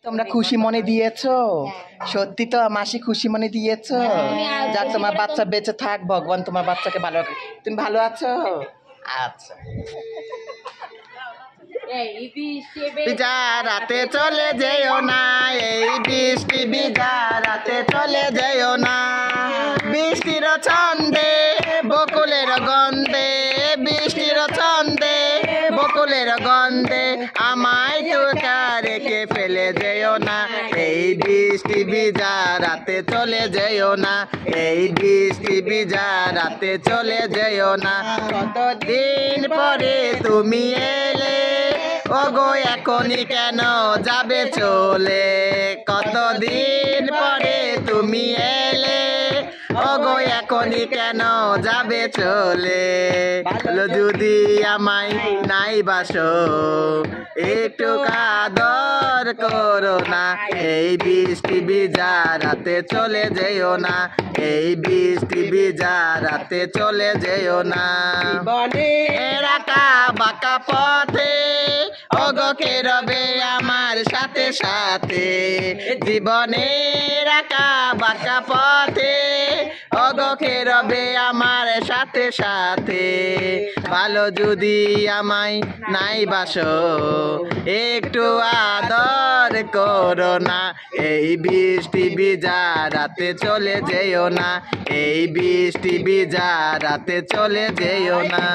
তোমরা খুশি মনে দিয়েছো? সত্যি তো মাসি খুশি মনে দিয়েছো? যাক তোমার বাচ্চা বেঁচে থাক, ভগবান তোমার বাচ্চাকে ভালো রাখে। তুমি ভালো আছো? আচ্ছা। ভিজা রাতে চলে যেও না, এই বৃষ্টি ভিজা রাতে চলে যেও না। বৃষ্টির ছন্দে বকুলের গন্ধে, বৃষ্টির ছন্দে বকুলের গন্ধে আমায় তোকা রেখে ফেলে যেও না। এই বৃষ্টি ভিজা রাতে চলে যেও না, এই বৃষ্টি ভিজা রাতে চলে যেও না। কতদিন পরে তুমি এলে, ওগো এখনই কেন যাবে চলে? কতদিন পরে তুমি এলে, ওগো এখনই কেন যাবে চলে? যদি আমায় নাই বাসো, একটু আদর করো না। এই বৃষ্টি ভিজা রাতে চলে যেও না, এই বৃষ্টি ভিজা রাতে চলে যেও না। এরাকা বাঁকা পথে ওগো কে রবে আমার সাথে সাথে, জীবনের আঁকা বাঁকা পথে ওগো কে রবে আমার সাথে সাথে। ভালো যদি আমায় নাই বাসো, একটু আদর করো না। এই বৃষ্টি ভিজা রাতে চলে যেও না, এই বৃষ্টি ভিজা রাতে চলে যেও না।